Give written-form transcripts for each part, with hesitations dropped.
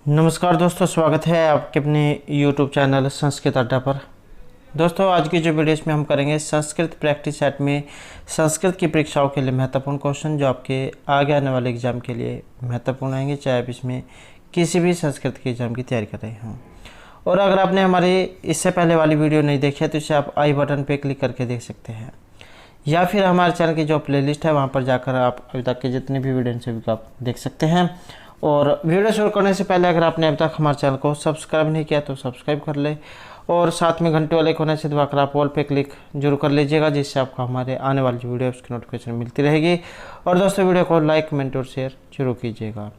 नमस्कार दोस्तों, स्वागत है आपके अपने YouTube चैनल संस्कृत अड्डा पर। दोस्तों, आज की जो वीडियो इसमें हम करेंगे संस्कृत प्रैक्टिस सेट में संस्कृत की परीक्षाओं के लिए महत्वपूर्ण क्वेश्चन जो आपके आगे आने वाले एग्ज़ाम के लिए महत्वपूर्ण आएंगे, चाहे आप इसमें किसी भी संस्कृत के एग्ज़ाम की तैयारी कर रहे हों। और अगर आपने हमारी इससे पहले वाली वीडियो नहीं देखी है तो इसे आप आई बटन पर क्लिक करके देख सकते हैं, या फिर हमारे चैनल की जो प्लेलिस्ट है वहाँ पर जाकर आप अभी तक के जितने भी वीडियो हैं सभी को आप देख सकते हैं। और वीडियो शुरू करने से पहले अगर आपने अभी तक हमारे चैनल को सब्सक्राइब नहीं किया तो सब्सक्राइब कर ले, और साथ में घंटे वाले कोने से दबाकर आप ऑल पे क्लिक जरूर कर लीजिएगा, जिससे आपको हमारे आने वाली जो वीडियो उसकी नोटिफिकेशन मिलती रहेगी। और दोस्तों, वीडियो को लाइक, कमेंट और शेयर जरूर कीजिएगा।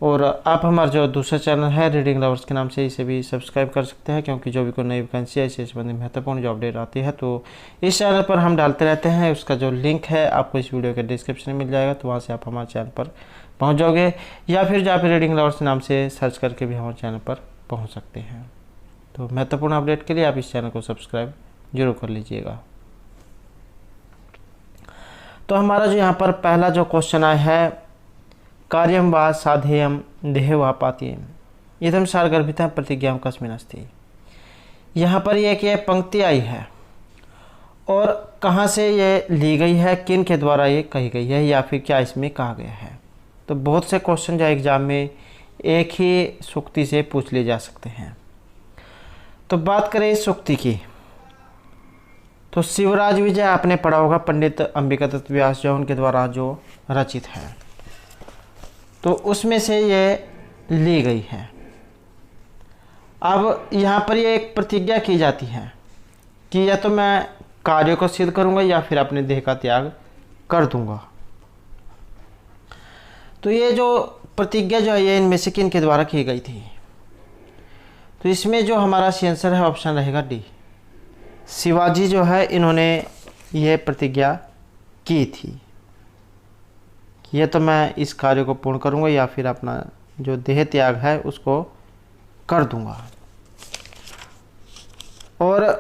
और आप हमारा जो दूसरा चैनल है रीडिंग लवर्स के नाम से, इसे भी सब्सक्राइब कर सकते हैं, क्योंकि जो भी कोई नई वैकेंसी है इससे संबंधित महत्वपूर्ण जो अपडेट आती है तो इस चैनल पर हम डालते रहते हैं। उसका जो लिंक है आपको इस वीडियो के डिस्क्रिप्शन में मिल जाएगा, तो वहाँ से आप हमारे चैनल पर पहुँच जाओगे, या फिर जहाँ पर रीडिंग लवर्स नाम से सर्च करके भी हमारे चैनल पर पहुँच सकते हैं। तो महत्वपूर्ण अपडेट के लिए आप इस चैनल को सब्सक्राइब जरूर कर लीजिएगा। तो हमारा जो यहाँ पर पहला जो क्वेश्चन आया है, कार्यम व साधेयम देह व पातीयम इदम सारगर्भिता प्रतिज्ञाम कस्मिन् अस्ति। यहाँ पर यह कि पंक्ति आई है और कहाँ से ये ली गई है, किन के द्वारा ये कही गई है, या फिर क्या इसमें कहा गया है। तो बहुत से क्वेश्चन जो एग्जाम में एक ही सूक्ति से पूछ लिए जा सकते हैं। तो बात करें इस सूक्ति की, तो शिवराज विजय आपने पढ़ा होगा, पंडित अंबिका दत्त व्यास जो उनके द्वारा जो रचित है, तो उसमें से ये ली गई है। अब यहाँ पर ये एक प्रतिज्ञा की जाती है कि या तो मैं कार्य को सिद्ध करूँगा या फिर अपने देह का त्याग कर दूंगा। तो ये जो प्रतिज्ञा जो है ये इनमें से किन के द्वारा की गई थी। तो इसमें जो हमारा सी आंसर है ऑप्शन रहेगा डी, शिवाजी जो है इन्होंने ये प्रतिज्ञा की थी, ये तो मैं इस कार्य को पूर्ण करूंगा या फिर अपना जो देह त्याग है उसको कर दूंगा। और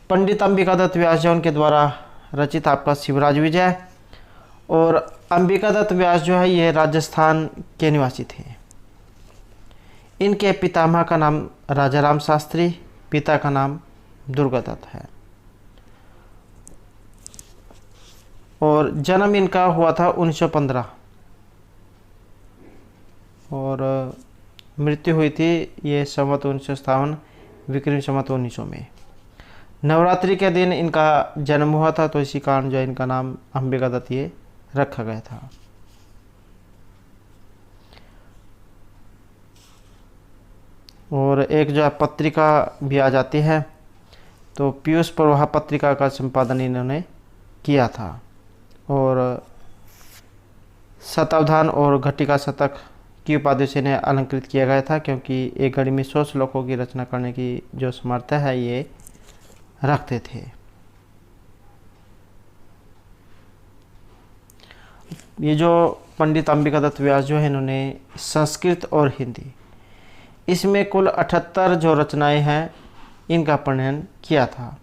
पंडित अंबिका दत्त व्यास जो उनके द्वारा रचित आपका शिवराज विजय, और अंबिका दत्त व्यास जो है ये राजस्थान के निवासी थे। इनके पितामह का नाम राजाराम शास्त्री, पिता का नाम दुर्गादत्त है, और जन्म इनका हुआ था 1915 और मृत्यु हुई थी ये संवत 1957 विक्रम संवत 1900 में। नवरात्रि के दिन इनका जन्म हुआ था, तो इसी कारण जो इनका नाम अंबिका दत्त ये रखा गया था। और एक जो पत्रिका भी आ जाती है, तो पीयूष प्रवाह पत्रिका का संपादन इन्होंने किया था, और शतावधान और घटिका शतक की उपाधि से इन्हें अलंकृत किया गया था, क्योंकि एक घड़ी में 100 श्लोकों की रचना करने की जो समर्था है ये रखते थे। ये जो पंडित अंबिका दत्त व्यास जो है इन्होंने संस्कृत और हिंदी इसमें कुल 78 जो रचनाएं हैं इनका प्रणयन किया था।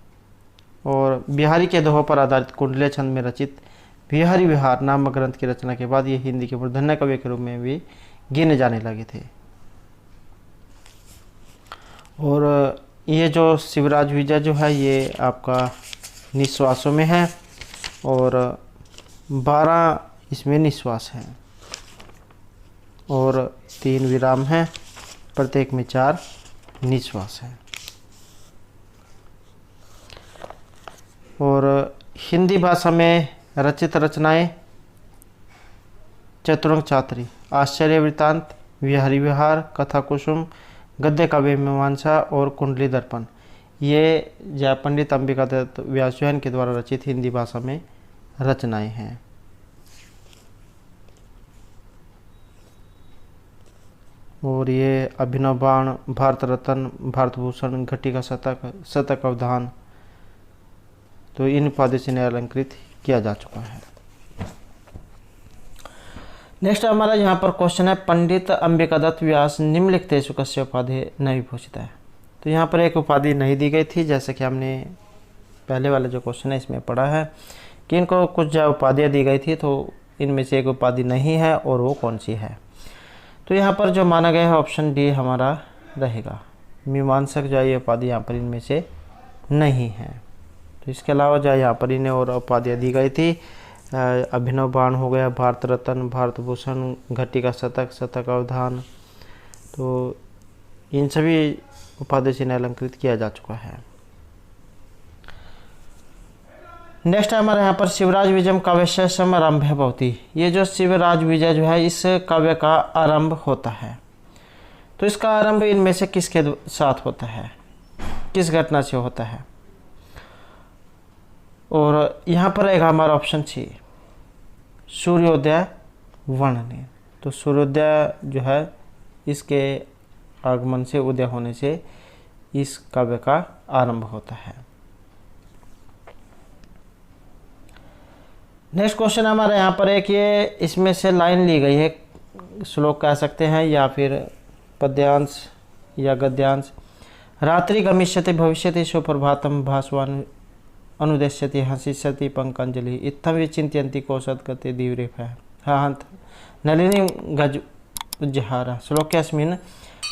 और बिहारी के दोहों पर आधारित कुंडले छंद में रचित बिहारी विहार नामक ग्रंथ की रचना के बाद ये हिंदी के मूर्धन्य कवि के रूप में भी गिने जाने लगे थे। और ये जो शिवराज विजय जो है ये आपका निश्वासों में है, और 12 इसमें निश्वास हैं, और 3 विराम हैं, प्रत्येक में 4 निश्वास हैं। और हिंदी भाषा में रचित रचनाएं चतुरंग चातरी, आश्चर्य वृत्तांत, विहारी विहार, कथा कुसुम, गद्य काव्य मीमांसा और कुंडली दर्पण, ये जय पंडित अंबिका दत्त व्यास जो इनके द्वारा रचित हिंदी भाषा में रचनाएं हैं। और ये अभिनव बाण, भारत रत्न, भारत भूषण, घटिका शतक, शतक अवधान, तो इन उपाधि से इन्हें अलंकृत किया जा चुका है। नेक्स्ट हमारा यहाँ पर क्वेश्चन है, पंडित अंबिका दत्त व्यास निम्नलिखितेषु कस्य उपाधि न विभूषित है। तो यहाँ पर एक उपाधि नहीं दी गई थी, जैसे कि हमने पहले वाले जो क्वेश्चन है इसमें पढ़ा है कि इनको कुछ जो उपाधियाँ दी गई थी, तो इनमें से एक उपाधि नहीं है, और वो कौन सी है। तो यहाँ पर जो माना गया है ऑप्शन डी हमारा रहेगा। मीमांसक जो है ये उपाधि यहाँ पर इनमें से नहीं है। तो इसके अलावा जो है यहाँ पर इन्हें और उपाधियाँ दी गई थी। अभिनव बाण हो गया, भारत रत्न, भारत भूषण, घटी का शतक, शतक अवधान। तो इन सभी उपाधियों से इन्हें अलंकृत किया जा चुका है। नेक्स्ट है हमारे यहाँ पर शिवराज विजयम काव्यस्य समारंभ भवति। ये जो शिवराज विजय जो है इस काव्य का आरंभ होता है। तो इसका आरंभ इनमें से किसके साथ होता है, किस घटना से होता है? और यहाँ पर रहेगा हमारा ऑप्शन सी, सूर्योदय वर्णन। तो सूर्योदय जो है इसके आगमन से, उदय होने से इस काव्य का आरंभ होता है। नेक्स्ट क्वेश्चन हमारे यहाँ पर एक ये इसमें से लाइन ली गई है, श्लोक कह सकते हैं या फिर पद्यांश या गद्यांश। रात्रि गमिष्यति भविष्यति सुप्रभातम भास्वान अनुदेश्यति हंसिष्यति पंकंजलि इत्थम विचिन्तयन्ति कौसत गते दीव्रेफ हंत नलिनी गज उज्जहार श्लोक्यस्मिन्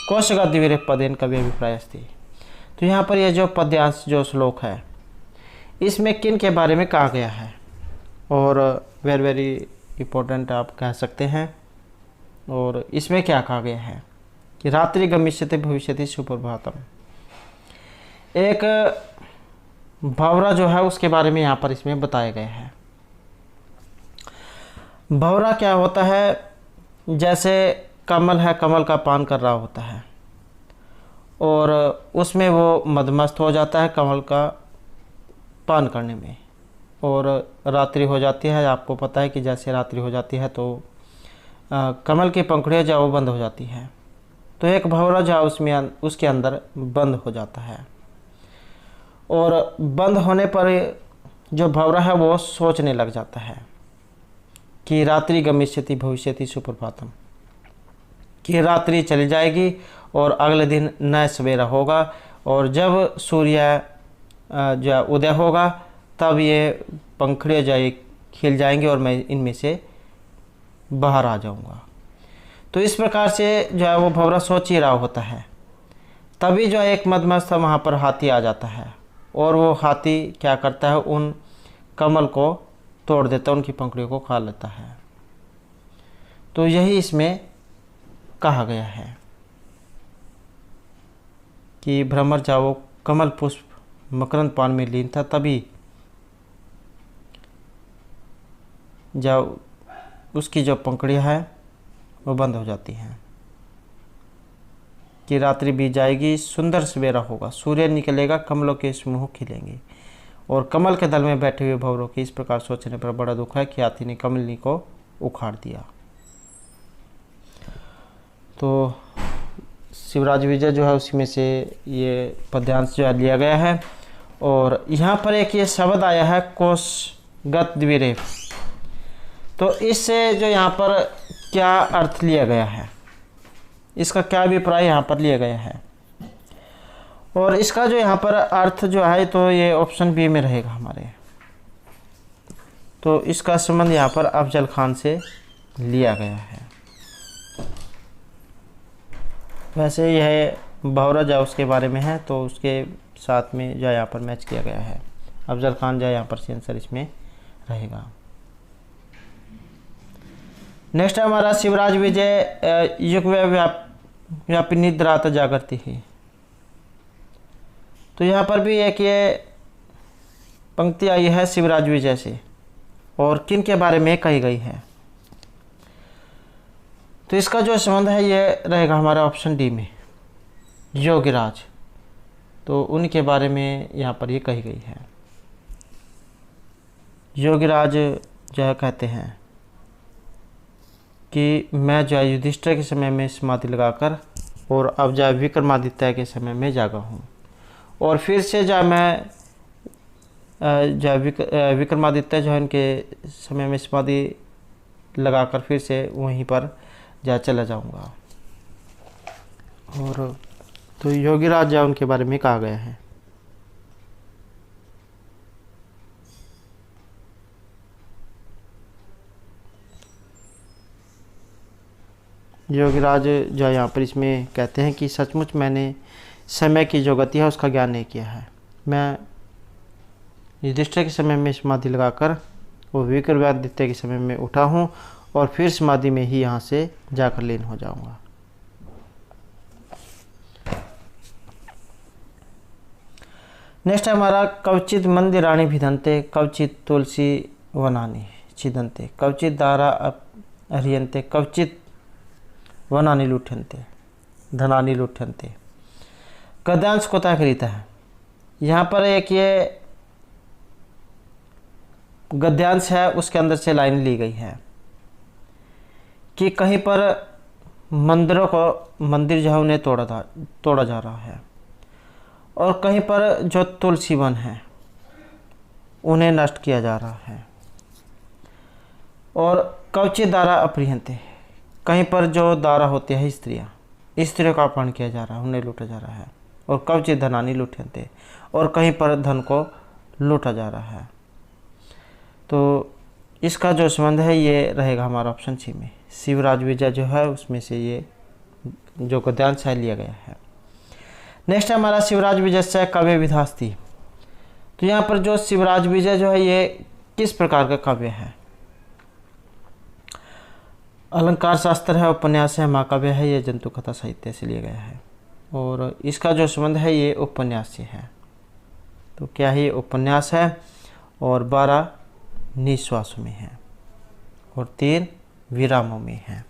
कौशगद्दिव्रेफ पदेन कवि अभिप्राय अस्ति। तो यहाँ पर यह जो पद्यांश जो श्लोक है इसमें किन के बारे में कहा गया है, और वेरी वेरी इम्पोर्टेंट आप कह सकते हैं। और इसमें क्या कहा गया है कि रात्रि गमिष्यति भविष्यति सुप्रभातम, एक भंवरा जो है उसके बारे में यहाँ पर इसमें बताया गया है। भंवरा क्या होता है, जैसे कमल है, कमल का पान कर रहा होता है और उसमें वो मदमस्त हो जाता है कमल का पान करने में, और रात्रि हो जाती है। आपको पता है कि जैसे रात्रि हो जाती है तो कमल की पंखुड़ियाँ जो वो बंद हो जाती है। तो एक भंवरा जो उसमें उसके अंदर बंद हो जाता है, और बंद होने पर जो भंवरा है वो सोचने लग जाता है कि रात्रि गमिष्यति भविष्यति सुप्रभातम, कि रात्रि चली जाएगी और अगले दिन नया सवेरा होगा, और जब सूर्य जो उदय होगा तब ये पंखुड़ियाँ जो खिल जाएंगी और मैं इनमें से बाहर आ जाऊंगा। तो इस प्रकार से जो है वो भंवरा सोच ही रहा होता है। तभी जो है एक मदमस्त वहाँ पर हाथी आ जाता है, और वो हाथी क्या करता है, उन कमल को तोड़ देता है, उनकी पंखुड़ियों को खा लेता है। तो यही इसमें कहा गया है कि भ्रमर जाओ कमल पुष्प मकरंद पान में लीन था, तभी जब उसकी जो पंखुड़ियाँ है वो बंद हो जाती हैं, कि रात्रि बीत जाएगी, सुंदर सवेरा होगा, सूर्य निकलेगा, कमलों के समूह खिलेंगे, और कमल के दल में बैठे हुए भंवरों की इस प्रकार सोचने पर बड़ा दुख है कि हाथी ने कमलिनी को उखाड़ दिया। तो शिवराज विजय जो है उसी में से ये पद्यांश जो है लिया गया है। और यहाँ पर एक ये शब्द आया है कोशगत द्विरेफ। तो इससे जो यहाँ पर क्या अर्थ लिया गया है, इसका क्या अभिप्राय यहाँ पर लिया गया है, और इसका जो यहाँ पर अर्थ जो है तो ये ऑप्शन बी में रहेगा हमारे। तो इसका संबंध यहाँ पर अफजल खान से लिया गया है। वैसे यह भंवरा जो उसके बारे में है, तो उसके साथ में जो यहाँ पर मैच किया गया है। अफजल खान जो यहाँ पर आंसर इसमें रहेगा। नेक्स्ट है हमारा शिवराज विजय युग व्यापी निद्रात जागृति ही। तो यहाँ पर भी एक ये पंक्ति आई है शिवराज विजय से, और किन के बारे में कही गई है। तो इसका जो संबंध है ये रहेगा हमारा ऑप्शन डी में, योगीराज। तो उनके बारे में यहाँ पर ये कही गई है। योगीराज जो है कहते हैं कि मैं जो है युधिष्ठिर के समय में समाधि लगाकर, और अब जो है विक्रमादित्य के समय में जागा हूँ, और फिर से जो मैं जो है विक्रमादित्य जो है इनके समय में समाधि लगाकर फिर से वहीं पर जा चला जाऊंगा। और तो योगीराज जो उनके बारे में कहा गया है। योगीराज जो यहाँ पर इसमें कहते हैं कि सचमुच मैंने समय की जो गति है उसका ज्ञान नहीं किया है। मैं युधिष्ठिर के समय में समाधि लगाकर वो विक्रमादित्य के समय में उठा हूँ और फिर समाधि में ही यहाँ से जाकर लीन हो जाऊँगा। नेक्स्ट है हमारा कवचित मंदिराणि भिदन्ते कवचित तुलसी वनानि छिदन्ते कवचित दारा अर्यन्ते कवचित वनानि लुठ्यन्ते धनानि लुठ्यन्ते। गद्यांश कोता करीता है। यहाँ पर एक ये गद्यांश है, उसके अंदर से लाइन ली गई है कि कहीं पर मंदिर जो है उन्हें तोड़ा जा रहा है और कहीं पर जो तुलसी वन है उन्हें नष्ट किया जा रहा है। और कवचित दारा अपहृयन्ते, कहीं पर जो दारा होती है स्त्रियों का अपहरण किया जा रहा है, उन्हें लूटा जा रहा है। और कवचित धनानि लुठ्यन्ते, और कहीं पर धन को लूटा जा रहा है। तो इसका जो संबंध है ये रहेगा हमारा ऑप्शन सी में। शिवराज विजय जो है उसमें से ये जो गद्यांश है लिया गया है। नेक्स्ट है हमारा शिवराज विजय से काव्य विधास्ति। तो यहाँ पर जो शिवराज विजय जो है ये किस प्रकार का काव्य है? अलंकार शास्त्र है, उपन्यास है, महाकाव्य है, ये जंतु कथा साहित्य से लिया गया है। और इसका जो संबंध है ये उपन्यास से है। तो क्या है? ये उपन्यास है और 12 निश्वासों में है और 3 विरामों में है।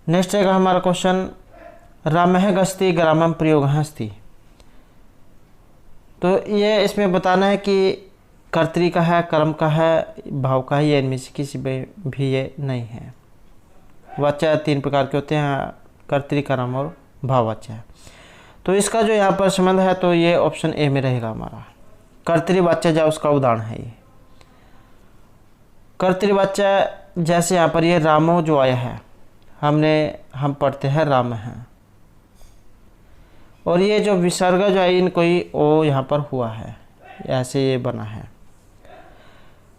नेक्स्ट है हमारा क्वेश्चन, रामः गस्ति ग्रामं प्रयोगः अस्ति। तो ये इसमें बताना है कि कर्तरी का है, कर्म का है, भाव का है, ये इनमें से किसी में भी ये नहीं है। वाच्य 3 प्रकार के होते हैं, कर्तरी, कर्म और भाववाच्य। तो इसका जो यहाँ पर संबंध है तो ये ऑप्शन ए में रहेगा हमारा। कर्तृवाच्य जो उसका उदाहरण है ये। कर्तृवाच्य जैसे यहाँ पर ये रामो जो आया है, हम पढ़ते हैं राम हैं, और ये जो विसर्ग जो है इनको ही ओ यहाँ पर हुआ है, ऐसे ये बना है।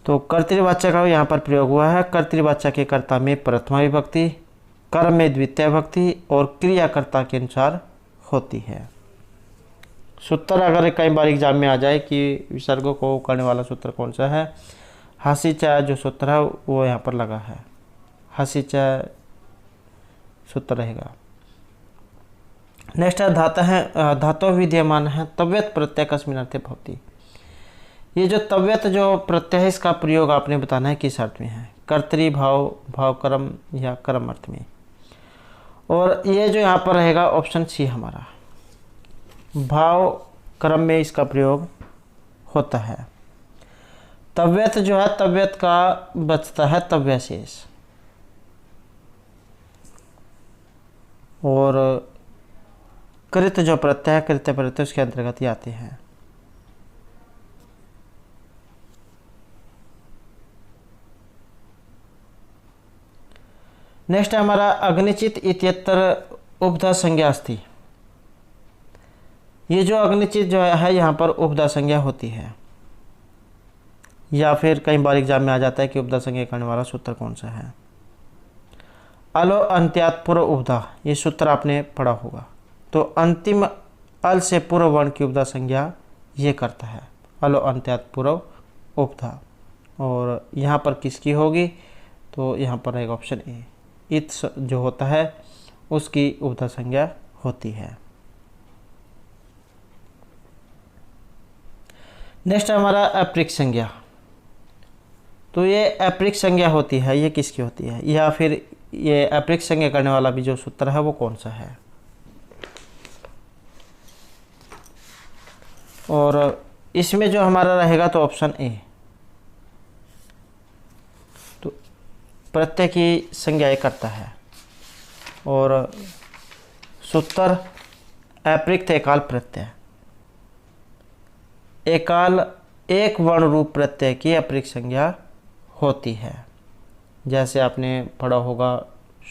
तो कर्तृवाच्य का यहाँ पर प्रयोग हुआ है। कर्तृवाच्य के कर्ता में प्रथमा विभक्ति, कर्म में द्वितीय विभक्ति और क्रियाकर्ता के अनुसार होती है। सूत्र अगर कई बार एग्जाम में आ जाए कि विसर्गों को करने वाला सूत्र कौन सा है, हसीचा जो सूत्र है वो यहाँ पर लगा है, हसीचा सूत्र रहेगा। नेक्स्ट है धातु विद्यमान है तव्यत प्रत्यय कस्मिन् अर्थे भवति। ये जो तव्यत जो प्रत्यय है इसका प्रयोग आपने बताना है किस अर्थ में है, कर्तरी, भाव कर्म या कर्म अर्थ में। और ये जो यहाँ पर रहेगा ऑप्शन सी हमारा, भाव कर्म में इसका प्रयोग होता है। तव्यत जो है तव्यत का बचता है तव्य शेष, और कृत जो प्रत्यय है कृत्य प्रत्यय उसके अंतर्गत ही आते हैं। नेक्स्ट है हमारा अग्निचित इत्यत्र उपधा संज्ञा अस्ति। ये जो अग्निचित जो है यहाँ पर उपधा संज्ञा होती है, या फिर कई बार एग्जाम में आ जाता है कि उपधा संज्ञा करने वाला सूत्र कौन सा है। अलो अंत्यात् पूर्व उपधा, ये सूत्र आपने पढ़ा होगा। तो अंतिम अल से पूर्व वर्ण की उपधा संज्ञा ये करता है, अलो अंत्यात् पूर्व उपधा। और यहाँ पर किसकी होगी? तो यहाँ पर रहेगा ऑप्शन ए, इत जो होता है उसकी उपधा संज्ञा होती है। नेक्स्ट हमारा अप्रिक संज्ञा। तो ये अप्रिक संज्ञा होती है, ये किसकी होती है, या फिर ये अप्रिक संज्ञा करने वाला भी जो सूत्र है वो कौन सा है? और इसमें जो हमारा रहेगा तो ऑप्शन ए, तो प्रत्यय की संज्ञा करता है। और सूत्र अप्रिक्त एकाल प्रत्यय, एकाल एक वर्ण रूप प्रत्यय की अप्रिक संज्ञा होती है। जैसे आपने पढ़ा होगा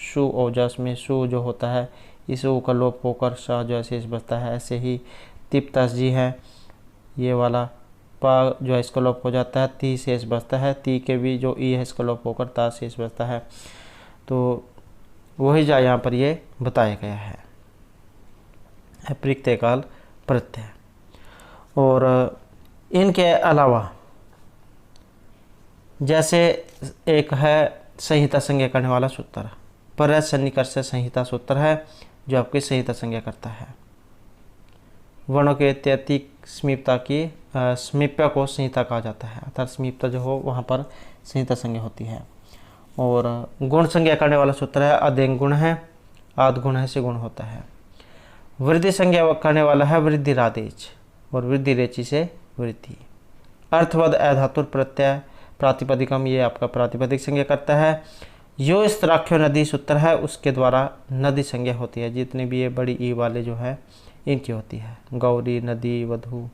शु ओजस में शु जो होता है इस ऊ का लोप होकर स जो शेष बचता है, ऐसे ही तिप्तस जी है ये वाला, पा जो है इसका लोप हो जाता है, ती शेष बचता है, ती के भी जो ई है इसका लोप होकर ता शेष बचता है। तो वही जा यहाँ पर ये बताया गया है, अप्रयुक्त काल प्रत्यय। और इनके अलावा जैसे एक है संहिता संज्ञा करने वाला सूत्र, पर सन्निकर्ष संहिता सूत्र है जो आपकी संहिता संज्ञा करता है। वर्णों के अत्यधिक समीपता की समीप्य को संहिता कहा जाता है, अर्थात समीपता जो हो वहाँ पर संहिता संज्ञा होती है। और गुण संज्ञा करने वाला सूत्र है, अदेंग गुण है, आद गुण है से गुण होता है। वृद्धि संज्ञा करने वाला है वृद्धि रादेच, और वृद्धि रेचि से वृद्धि। अर्थवद अधातुर प्रत्यय प्रातिपदिकम, ये आपका प्रातिपदिक संज्ञा करता है। यो स्त्राख्यो नदी सूत्र है, उसके द्वारा नदी संज्ञा होती है, जितने भी ये बड़ी ई वाले जो है इनकी होती है, गौरी, नदी, वधु।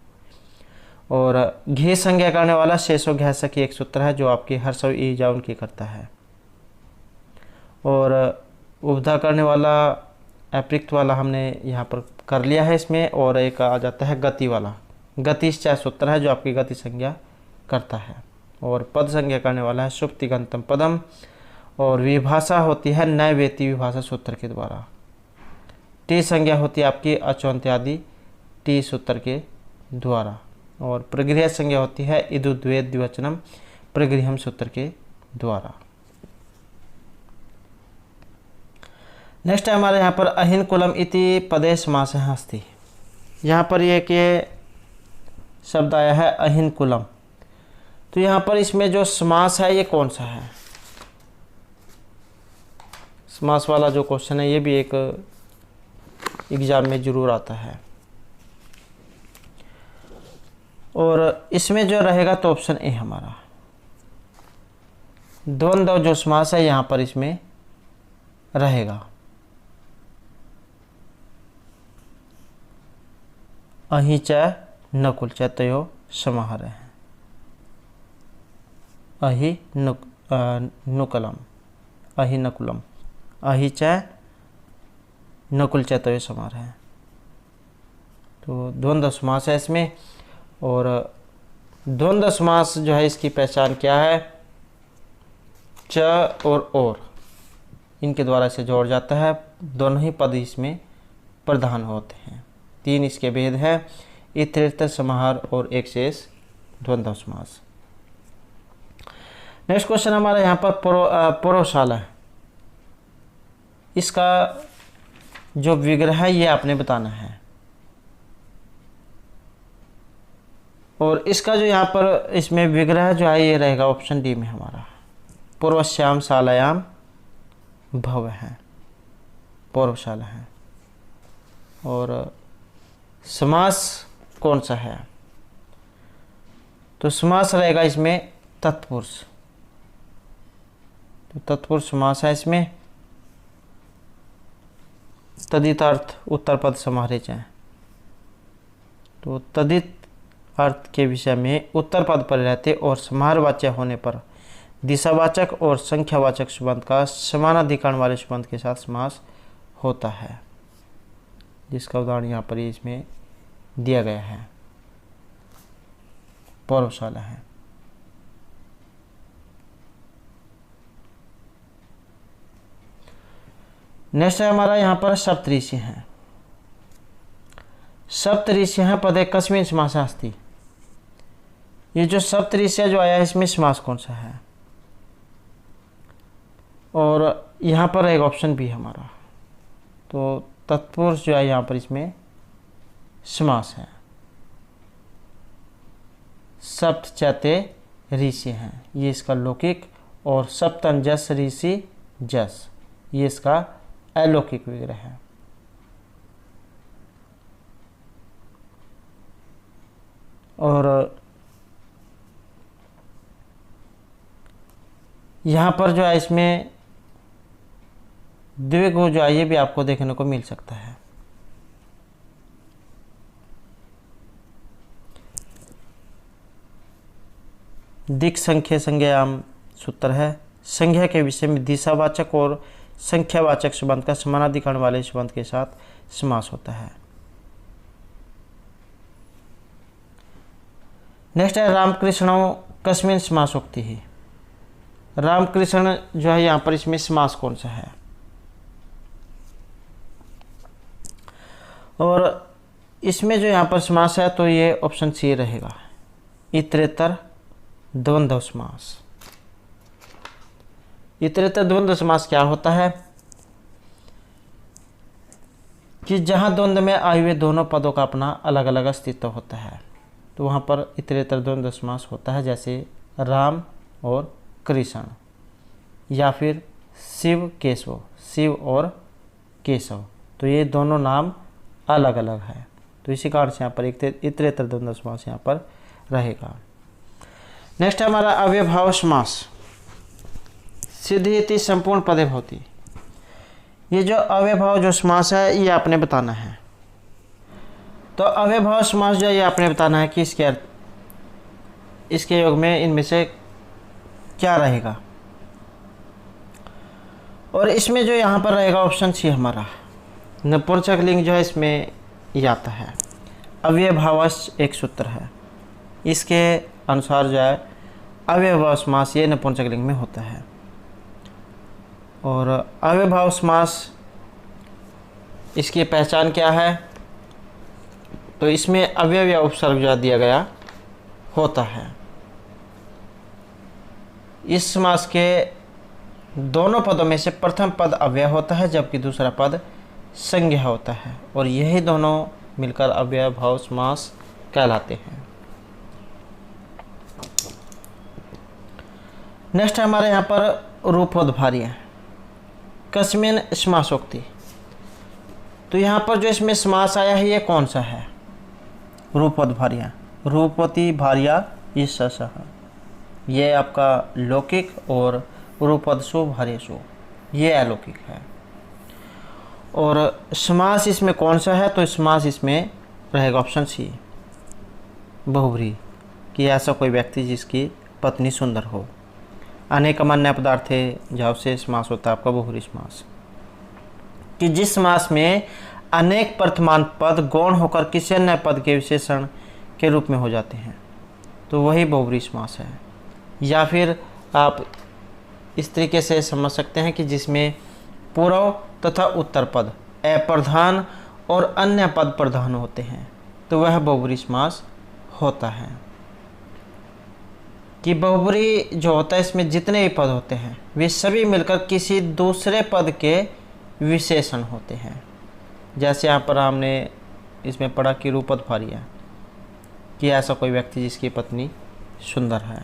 और घी संज्ञा करने वाला शेषो घैसा की एक सूत्र है जो आपकी हर्षो ई जा उनकी करता है। और उपधा करने वाला अप्रयुक्त वाला हमने यहाँ पर कर लिया है इसमें। और एक आ जाता है गति वाला, गतिश्चय सूत्र है जो आपकी गति संज्ञा करता है। और पद संज्ञा करने वाला है सुप्तिगंतम पदम। और विभाषा होती है नैवेति विभाषा सूत्र के द्वारा। टी संज्ञा होती है आपकी अचौंत्यादि टी सूत्र के द्वारा। और प्रगृह संज्ञा होती है इदुद्वेद द्विवचनम प्रगृहम सूत्र के द्वारा। नेक्स्ट है हमारे यहाँ पर अहिन कुलम इति पदे समास अस्ति। यहाँ पर ये कि शब्द आया है अहिन कुलम, तो यहाँ पर इसमें जो समास है ये कौन सा है? समास वाला जो क्वेश्चन है ये भी एक एग्जाम में जरूर आता है। और इसमें जो रहेगा तो ऑप्शन ए हमारा द्वंद्व जो समास है यहाँ पर इसमें रहेगा। अहि च नकुल च तयो समाहार है, अहि नुकलम, अहि नकुलम, अहि च नकुल च तयो समाहार है। तो द्वंद्व समास है इसमें। और द्वंद्व समास जो है इसकी पहचान क्या है? च और इनके द्वारा इसे जोड़ जाता है, दोनों ही पद इसमें प्रधान होते हैं। 3 इसके भेद है, इतरेतर समाहार और एक शेष द्वंद्व समास। नेक्स्ट क्वेश्चन हमारा यहाँ पर पौरवशाला है। इसका जो विग्रह है ये आपने बताना है। और इसका जो यहाँ पर इसमें विग्रह जो है ये रहेगा ऑप्शन डी में हमारा, पूर्वश्याम शालायाम भव है, पौरवशाला है। और समास कौन सा है? तो समास रहेगा इसमें तत्पुरुष, तो तत्पुरुष समास है इसमें। तदित अर्थ उत्तर पद समाहरे जाए, तो तदित अर्थ के विषय में उत्तर पद पर रहते और समाहारवाच्य होने पर दिशावाचक और संख्यावाचक सुबंध का समानाधिकरण वाले सुबंध के साथ समास होता है, जिसका उदाहरण यहाँ पर इसमें दिया गया है, पौरवशाला है। नेक्स्ट है हमारा यहाँ पर सप्तऋषि हैं। सप्तऋषि हैं पदे कस्मिन् समासः अस्ति। ये जो सप्तऋषि जो आया है इसमें समास कौन सा है? और यहाँ पर एक ऑप्शन भी हमारा, तो तत्पुरुष जो है यहाँ पर इसमें समास है। सप्त चते ऋषि हैं, ये इसका लौकिक। और सप्तम जस ऋषि जस, ये इसका अलौकिक विग्रह है। और यहाँ पर जो है इसमें द्विगु जो है ये भी आपको देखने को मिल सकता है। दिक् संख्या संज्ञायाम सूत्र है, संज्ञा के विषय में दिशावाचक और संख्यावाचक सुबंध का समानाधिकरण वाले सुबंध के साथ समास होता है। नेक्स्ट है रामकृष्ण कस्मिन समासोक्ति ही। रामकृष्ण जो है यहाँ पर इसमें समास कौन सा है? और इसमें जो यहाँ पर समास है तो ये ऑप्शन सी रहेगा, इतरेतर द्वंद्व समास। इतरेतर द्वंद्व समास क्या होता है कि जहाँ द्वंद्व में आए हुए दोनों पदों का अपना अलग अलग अस्तित्व होता है, तो वहाँ पर इतरेतर द्वंद्व समास होता है, जैसे राम और कृष्ण, या फिर शिव केशव, शिव और केशव, तो ये दोनों नाम अलग अलग है, तो इसी कारण से यहाँ पर एक इतरेतर द्वंद्व समास यहाँ पर रहेगा। नेक्स्ट है हमारा अव्ययभाव समास। सिद्धि संपूर्ण पदे भवति। ये जो अव्ययभाव जो समास है ये आपने बताना है। तो अव्ययभाव समास जो है ये आपने बताना है कि इसके योग में इनमें से क्या रहेगा। और इसमें जो यहाँ पर रहेगा ऑप्शन सी हमारा नपुंसक लिंग जो है इसमें ये आता है। अव्ययभावश एक सूत्र है, इसके अनुसार जो है अव्ययभाव समास ये नपुंसक लिंग में होता है। और अव्ययभाव समास इसकी पहचान क्या है? तो इसमें अव्यय या उपसर्ग जो दिया गया होता है। इस समास के दोनों पदों में से प्रथम पद अव्यय होता है जबकि दूसरा पद संज्ञा होता है, और यही दोनों मिलकर अव्ययभाव समास कहलाते हैं। नेक्स्ट है हमारे यहाँ पर रूपोद्भार्य कस्मिन समासोक्ति। तो यहाँ पर जो इसमें समास आया है ये कौन सा है? रूपोद्भार्य, रूपति भार्या ईशः, ये आपका लौकिक, और रूपदसु भार्यसु ये अलौकिक है। और समास इसमें कौन सा है? तो समास इसमें रहेगा ऑप्शन सी बहुव्रीहि, कि ऐसा कोई व्यक्ति जिसकी पत्नी सुंदर हो। अनेक अन्य पदार्थ है जहाँ से समास होता है आपका बहुव्रीहि समास, कि जिस समास में अनेक वर्तमान पद गौण होकर किसी अन्य पद के विशेषण के रूप में हो जाते हैं, तो वही बहुव्रीहि समास है। या फिर आप इस तरीके से समझ सकते हैं कि जिसमें पूर्व तथा उत्तर पद अप्रधान और अन्य पद प्रधान होते हैं, तो वह बहुव्रीहि समास होता है। कि बहुव्रीहि जो होता है इसमें जितने भी पद होते हैं वे सभी मिलकर किसी दूसरे पद के विशेषण होते हैं। जैसे यहाँ पर हमने इसमें पढ़ा कि रूपोद्भार्य, कि ऐसा कोई व्यक्ति जिसकी पत्नी सुंदर है।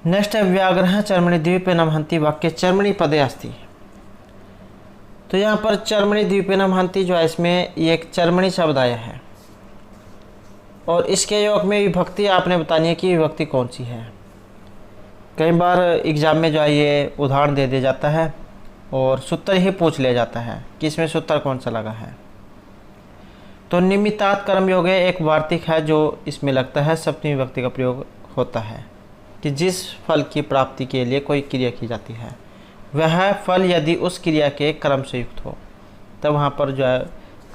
नेक्स्ट है व्याघ्रः चर्मणि द्वीपेन हन्ति वाक्य चर्मणि पदे अस्ति। तो यहाँ पर चर्मणि द्वीपेन हन्ति जो है इसमें एक चर्मणि शब्द आया है, और इसके योग में विभक्ति आपने बतानी है कि विभक्ति कौन सी है। कई बार एग्जाम में जो है ये उदाहरण दे दिया जाता है और सूत्र ही पूछ लिया जाता है कि इसमें सूत्र कौन सा लगा है। तो निमित्तात् कर्मयोग एक वार्तिक है जो इसमें लगता है, सप्तमी विभक्ति का प्रयोग होता है कि जिस फल की प्राप्ति के लिए कोई क्रिया की जाती है वह फल यदि उस क्रिया के क्रम से युक्त हो, तब वहाँ पर जो है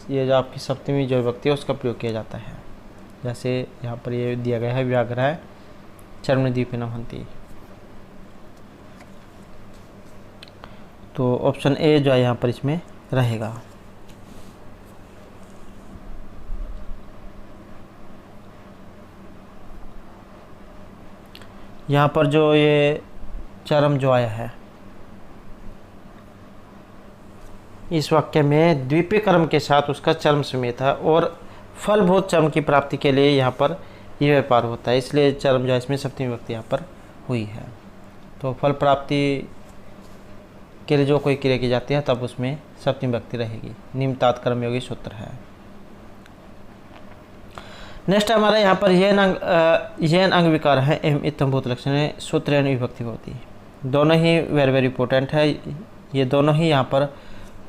ये जो आपकी सप्तमी जो विभक्ति है उसका प्रयोग किया जाता है। जैसे यहाँ पर ये दिया गया है व्याघ्रः चर्मणि द्वीपेन हन्ति, तो ऑप्शन ए जो है यहाँ पर इसमें रहेगा। यहाँ पर जो ये चरम जो आया है इस वाक्य में द्वितीय कर्म के साथ उसका चरम समेत है, और फलभूत चरम की प्राप्ति के लिए यहाँ पर ये व्यापार होता है, इसलिए चरम जो है इसमें सप्तमी विभक्ति यहाँ पर हुई है। तो फल प्राप्ति के लिए जो कोई क्रिया की जाती है तब उसमें सप्तमी विभक्ति रहेगी। निमित्तात् कर्मयोगी सूत्र है। नेक्स्ट हमारा यहाँ पर येन अंग विकार है एवं इत्थम भूत लक्षण सूत्र विभक्ति होती है। दोनों ही वेरी इंपॉर्टेंट है। ये दोनों ही यहाँ पर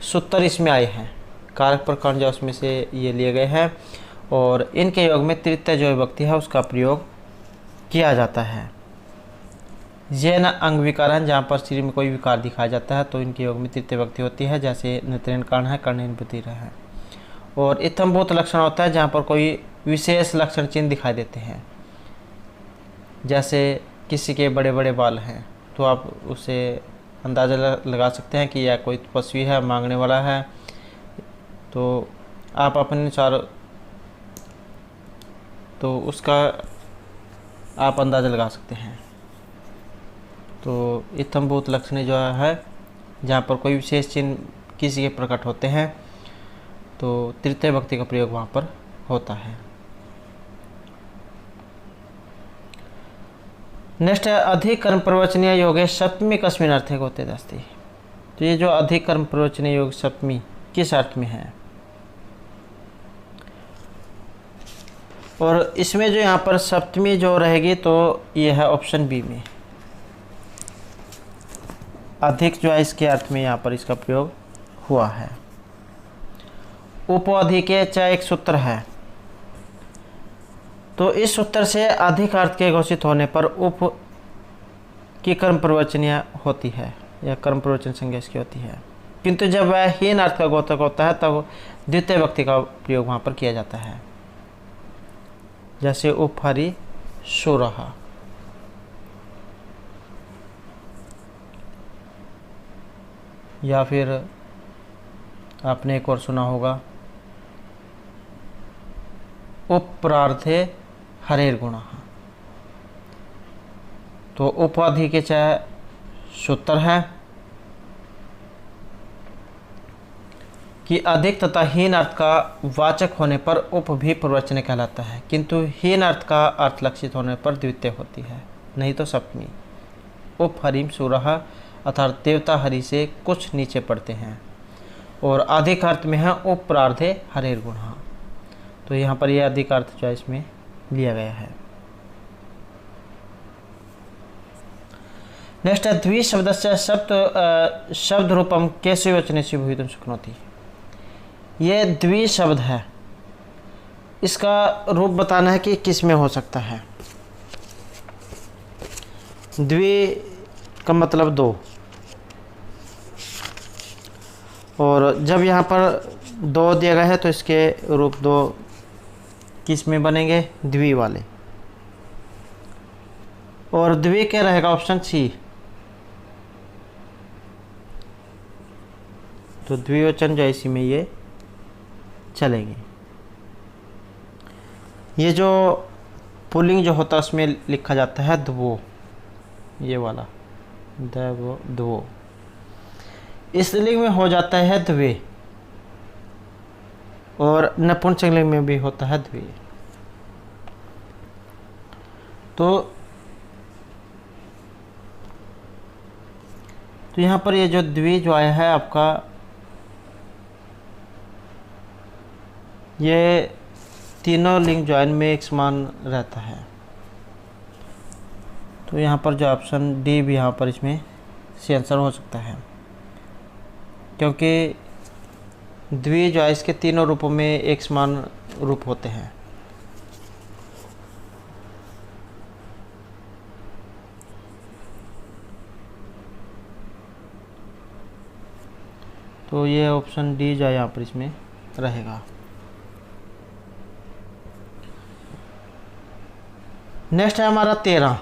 सूत्र इसमें आए हैं, कारक प्रकरण जो उसमें से ये लिए गए हैं, और इनके योग में तृतीय जो विभक्ति है उसका प्रयोग किया जाता है। येन अंग विकार है, जहाँ पर शरीर में कोई विकार दिखाया जाता है तो इनके योग में तृतीय विभक्ति होती है, जैसे नेत्रेण कर्ण है कर्णेन बधिर है। और इत्थंभूत लक्षण होता है जहाँ पर कोई विशेष लक्षण चिन्ह दिखाई देते हैं। जैसे किसी के बड़े बड़े बाल हैं तो आप उसे अंदाज़ा लगा सकते हैं कि यह कोई तपस्वी है, मांगने वाला है। तो आप अपने अनुसार तो उसका आप अंदाज़ा लगा सकते हैं। तो इत्थंभूत लक्षण जो है जहाँ पर कोई विशेष चिन्ह किसी के प्रकट होते हैं तो तृतीय व्यक्ति का प्रयोग वहाँ पर होता है। नेक्स्ट है अधिक कर्म प्रवचनीय योगे सप्तमी कस्मिन अर्थे होते दस्ती। तो ये जो अधिक कर्म प्रवचनीय योग सप्तमी किस अर्थ में है, और इसमें जो यहाँ पर सप्तमी जो रहेगी तो ये है ऑप्शन बी में। अधिक जो है इसके अर्थ में यहाँ पर इसका प्रयोग हुआ है। उपअधिके च एक सूत्र है, तो इस सूत्र से अधिक अर्थ के घोषित होने पर उप की कर्म प्रवचनीय होती है या कर्म प्रवचन संज्ञा इसकी होती है, किंतु जब वह हीन अर्थ का गोतक होता है तब द्वितीय व्यक्ति का प्रयोग वहाँ पर किया जाता है। जैसे उपहरि सुरहा। या फिर आपने एक और सुना होगा उपरार्थे हरेर गुणः। तो उपाधि के चाहे सूत्र है कि अधिक तथा हीन अर्थ का वाचक होने पर उप भी प्रवचन कहलाता है, किंतु हीन अर्थ का अर्थ लक्षित होने पर द्वितीय होती है, नहीं तो सप्तमी। उप हरिम सुरहा अर्थात देवता हरि से कुछ नीचे पड़ते हैं, और अधिक अर्थ में है उपरार्धे हरेर गुणः। तो यहाँ पर यह अधिक अर्थ जो है इसमें लिया गया है। नेक्स्ट है द्विशब्दस्य शब्द रूपम कैसे वचने से भूयितुं शक्नोति। ये द्विशब्द है, इसका रूप बताना है कि किस में हो सकता है। द्वि का मतलब दो, और जब यहाँ पर दो दिया गया है तो इसके रूप दो किस में बनेंगे, द्वि वाले। और द्वि क्या रहेगा, ऑप्शन सी। तो द्विवचन जो इसी में ये चलेंगे। ये जो पुल्लिंग जो होता है उसमें लिखा जाता है द्वो, ये वाला द्वो। स्त्रीलिंग में हो जाता है द्वे, और नपुंसकलिंग में भी होता है द्वे। तो यहाँ पर ये जो द्वि जो आया है आपका, ये तीनों लिंग जो है इनमें एक समान रहता है। तो यहाँ पर जो ऑप्शन डी भी यहाँ पर इसमें से आंसर हो सकता है, क्योंकि द्वि जो है इसके तीनों रूपों में एक समान रूप होते हैं। तो ये ऑप्शन डी जो है यहाँ पर इसमें रहेगा। नेक्स्ट है हमारा 13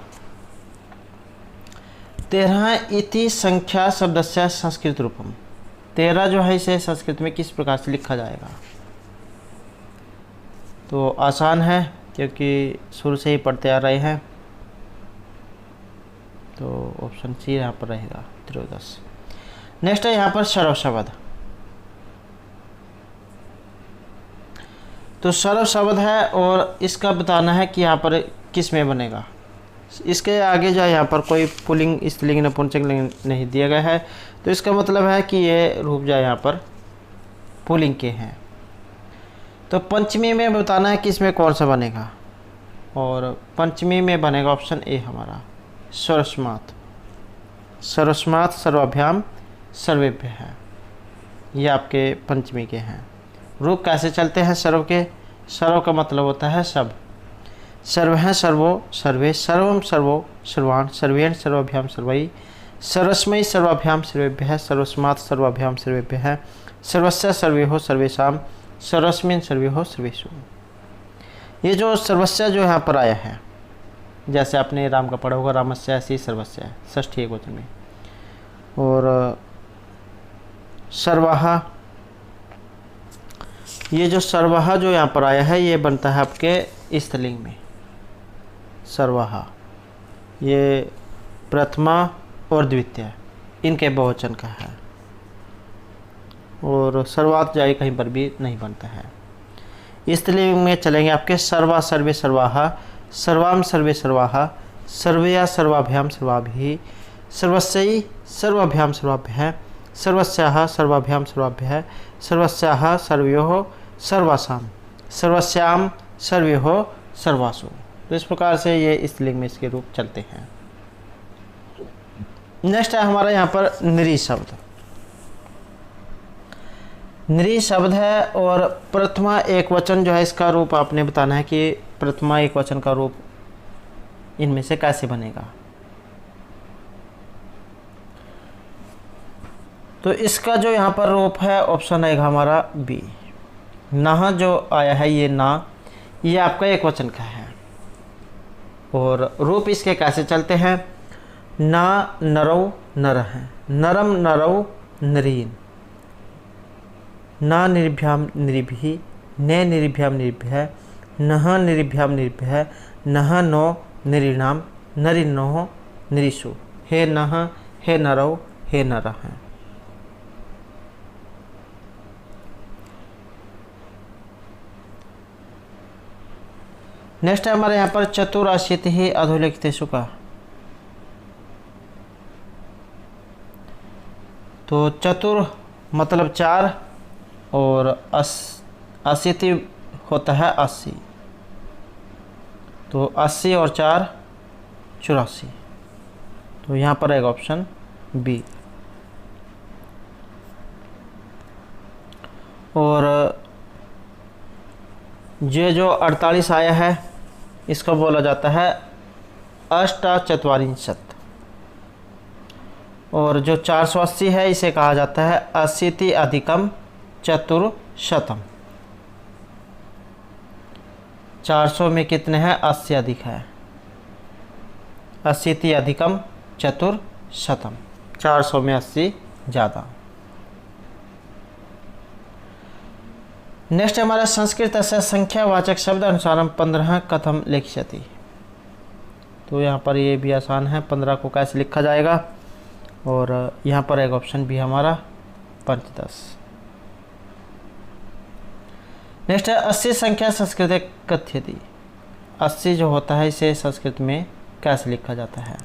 इति संख्या शब्दस्य संस्कृत रूपम। 13 जो है इसे संस्कृत में किस प्रकार से लिखा जाएगा। तो आसान है क्योंकि शुरू से ही पढ़ते आ रहे हैं, तो ऑप्शन सी यहाँ पर रहेगा 13। नेक्स्ट है यहाँ पर सर्व शब्द। तो सर्व शब्द है और इसका बताना है कि यहाँ पर किस में बनेगा। इसके आगे जो है यहाँ पर कोई पुल्लिंग स्त्रीलिंग नपुंसकलिंग नहीं दिया गया है, तो इसका मतलब है कि ये रूप जो है यहाँ पर पुल्लिंग के हैं। तो पंचमी में बताना है कि इसमें कौन सा बनेगा, और पंचमी में बनेगा ऑप्शन ए हमारा सर्वस्मात्। सर्वस्मात् सर्वाभ्याम सर्वेभ्य है, ये आपके पंचमी के हैं। रूप कैसे चलते हैं सर्व के, सर्व का मतलब होता है सब। सर्व है सर्वो सर्वे सर्वम सर्वो सर्वान् सर्वेण सर्वाभ्याम सर्वैः सर्वस्मै सर्वाभ्याम सर्वेभ्यः सर्वस्मात् सर्वाभ्याम सर्वेभ्यः सर्वस्य सर्वेहो सर्वेषां सर्वस्मिन् सर्वयोः सर्वेषु। ये जो सर्वस्य जो यहाँ पर आया है, जैसे आपने राम का पढ़ा होगा, रामस्य ऐसे ही सर्वस्य है षष्ठी एकवचन में। और सर्वः, ये जो सर्वः जो यहाँ पर आया है ये बनता है आपके स्त्रीलिंग में। सर्वः ये प्रथमा और द्वितीय इनके बहुवचन का है, और सर्वात जाए कहीं पर भी नहीं बनता है। स्त्रीलिंग में चलेंगे आपके सर्वा सर्वे सर्वाः, सर्वाम सर्वे सर्वाः, सर्वया सर्वाभ्याम सर्वाभिः, सर्वस्यै सर्वाभ्याम सर्वाभ्यः, सर्वस्याः सर्वाभ्याम सर्वाभ्यः, सर्वस्याः सर्वयोः सर्वासाम, सर्वस्याम सर्वयोः सर्वासु। तो इस प्रकार से ये स्त्रीलिंग में इसके रूप चलते हैं। नेक्स्ट है हमारा यहाँ पर नृ शब्द। नृ शब्द है और प्रथमा एक वचन जो है इसका रूप आपने बताना है कि प्रथमा एक वचन का रूप इनमें से कैसे बनेगा। तो इसका जो यहाँ पर रूप है ऑप्शन आएगा हमारा बी। नह जो आया है ये ना, ये आपका एक वचन का है और रूप इसके कैसे चलते हैं। ना नरौ नर है, नरम नरौ नरीन, ना निरिभ्याम निरिभिः, ने निरिभ्याम निरिभ्यः, नह निरिभ्याम निरिभ्यः, नह नो नरीणाम, नरीनोः नरीषु, हे नह हे नरौ हे नरः। नेक्स्ट है हमारे यहाँ पर चतुराशीतिः अधोलिखितेषु का। तो चतुर मतलब 4 और अशीति होता है 80, तो 80 और 4 84। तो यहाँ पर आएगा ऑप्शन बी। और ये जो 48 आया है इसको बोला जाता है अष्टाचत्वारिंशत्, और जो 480 है इसे कहा जाता है अशीति अधिकम चतुर्शतम। 400 में कितने हैं, 80 अधिक है, अशीति अधिकम चतुर्शतम, 400 में 80 ज़्यादा। नेक्स्ट हमारा संस्कृत से संख्यावाचक शब्द अनुसारम 15 कथम लिख्यति। तो यहाँ पर ये भी आसान है, 15 को कैसे लिखा जाएगा, और यहाँ पर एक ऑप्शन भी हमारा 5-10। नेक्स्ट है 80 संख्या संस्कृत कथ्यति। 80 जो होता है इसे संस्कृत में कैसे लिखा जाता है,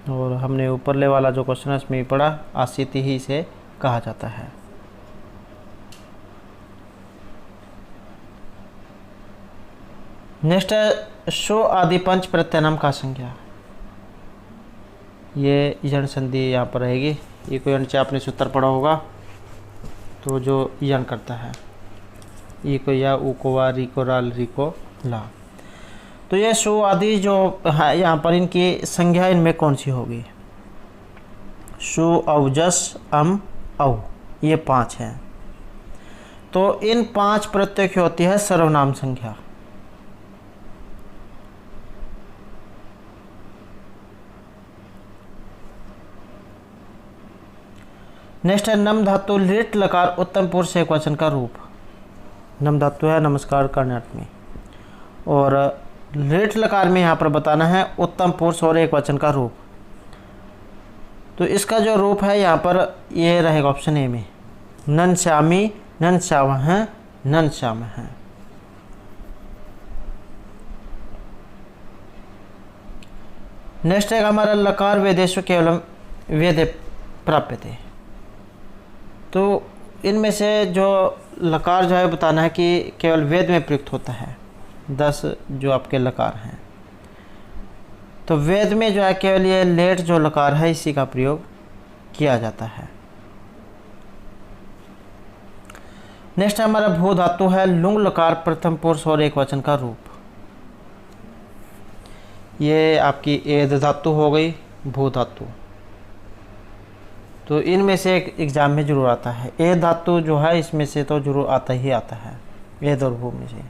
और हमने ऊपरले वाला जो क्वेश्चन है इसमें भी पढ़ा, अशीति ही इसे कहा जाता है। नेक्स्ट है शो आदि पंच प्रत्ययनाम का संज्ञा। ये यण संधि यहाँ पर रहेगी। ये कोई नीचे आपने सूत्र पढ़ा होगा, तो जो यण करता है ई को या, ऊ को वा, री को रा, री को ला। तो ये शो आदि जो है यहाँ पर इनकी संज्ञा इनमें कौन सी होगी। शो, औ, जस, अम, औ, ये 5 हैं। तो इन 5 प्रत्यय की होती है सर्वनाम संख्या। नेक्स्ट है नम धातु लिट लकार उत्तम पुरुष एक वचन का रूप। नम धातु है नमस्कार करने अर्थ में, और लिट लकार में यहाँ पर बताना है उत्तम पुरुष और एक वचन का रूप। तो इसका जो रूप है यहाँ पर ये रहेगा ऑप्शन ए में, नन श्यामी नन श्याम हैं नन श्याम हैं। नेक्स्ट है हमारा लकार वेदेषु केवलम वेदे प्राप्यते। तो इनमें से जो लकार जो है बताना है कि केवल वेद में प्रयुक्त होता है। 10 जो आपके लकार हैं, तो वेद में जो है केवल ये लेट जो लकार है इसी का प्रयोग किया जाता है। नेक्स्ट हमारा भू धातु है लुंग लकार प्रथम पुरुष और एक वचन का रूप। ये आपकी एद धातु हो गई भू धातु। तो इनमें से एक एग्ज़ाम में जरूर आता है। ए धातु जो है इसमें से तो जरूर आता ही आता है, एद और भू में से।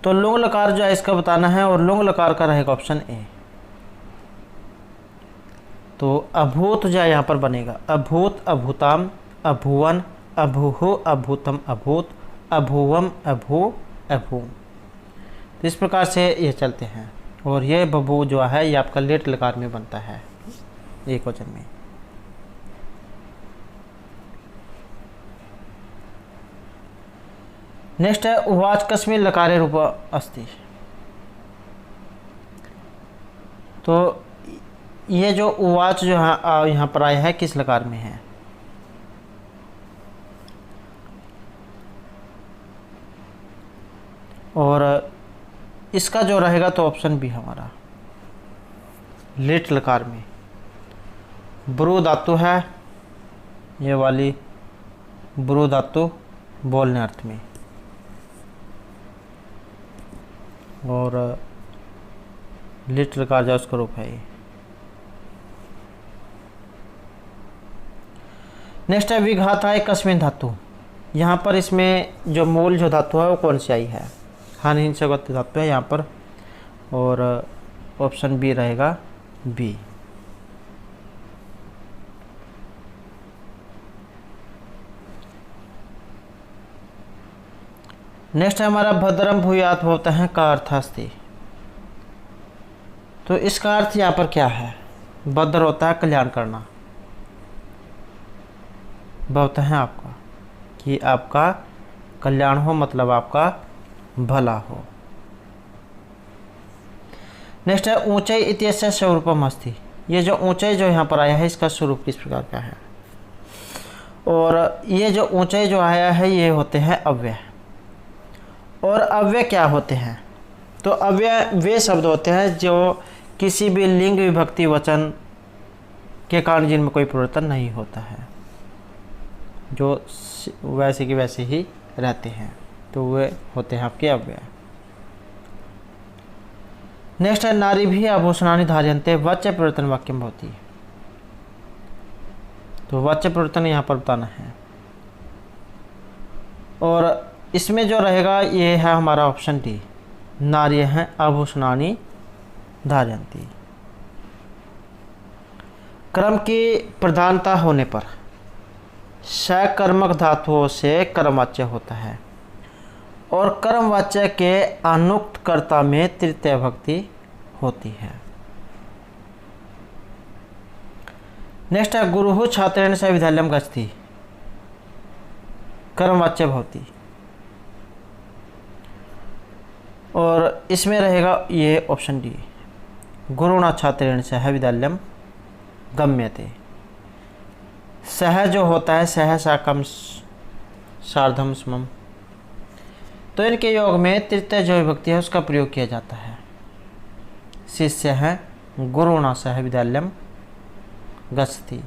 तो लुंग लकार जो है इसका बताना है, और लुंग लकार का रहेगा ऑप्शन ए। तो अभूत जो है यहाँ पर बनेगा अभूत, अभूताम, अभुवन, अभुहु, अभूतम, अभूत, अभुवम, अभू, अभूम। तो इस प्रकार से ये चलते हैं, और ये बभू जो है ये आपका लेट लकार में बनता है एक वचन में। नेक्स्ट है उवाच कस्मिन् लकारे रूप अस्ति। तो ये जो उवाच जो है यहाँ पर आया है किस लकार में है? और इसका जो रहेगा तो ऑप्शन बी हमारा लेट लकार में। ब्रू धातु है ये वाली, ब्रू धातु बोलने अर्थ में, और लेट लकार जो उसका रूप है ये। नेक्स्ट है विघाताय कस्मिन् धातु। यहाँ पर इसमें जो मूल जो धातु है वो कौन सी आई है? हानि से धातु है यहाँ पर, और ऑप्शन बी रहेगा बी। नेक्स्ट है हमारा भद्रम भूयात् भवतः का अर्थ अस्ति। तो इसका अर्थ यहाँ पर क्या है? भद्र होता है कल्याण करना, भवतः आपका, कि आपका कल्याण हो, मतलब आपका भला हो। नेक्स्ट है ऊंचाई इत्यस्य स्वरूपम अस्ति। ये जो ऊंचाई जो यहाँ पर आया है इसका स्वरूप किस प्रकार का है? और ये जो ऊंचाई जो आया है ये होते हैं अव्यय। और अव्यय क्या होते हैं? तो अव्यय वे शब्द होते हैं जो किसी भी लिंग विभक्ति वचन के कारण जिनमें कोई परिवर्तन नहीं होता है, जो वैसे के वैसे ही रहते हैं, तो वे होते हैं आपके अव्यय। नेक्स्ट है नारी भी आभूषणानि धार्यन्ते वाच्य परिवर्तन वाक्यम भवति। तो वाच्य परिवर्तन यहाँ पर बताना है, और इसमें जो रहेगा ये है हमारा ऑप्शन डी, नारी हैं आभूषणानि धार्यन्ति। क्रम की प्रधानता होने पर सकर्मक धातुओं से कर्मवाच्य होता है, और कर्मवाच्य के अनुक्त कर्ता में तृतीय भक्ति होती है। नेक्स्ट है गुरुः छात्रेण सह विद्यालयं गच्छति। कर्मवाच्य भवति, और इसमें रहेगा ये ऑप्शन डी, गुरुणा छात्रेण सह विद्यालयं गम्यते। सह जो होता है सह साकम सार्धम समम, तो इनके योग में तृतीय जो विभक्ति है उसका प्रयोग किया जाता है। शिष्य है गुरुणा सह विद्यालयं गच्छति,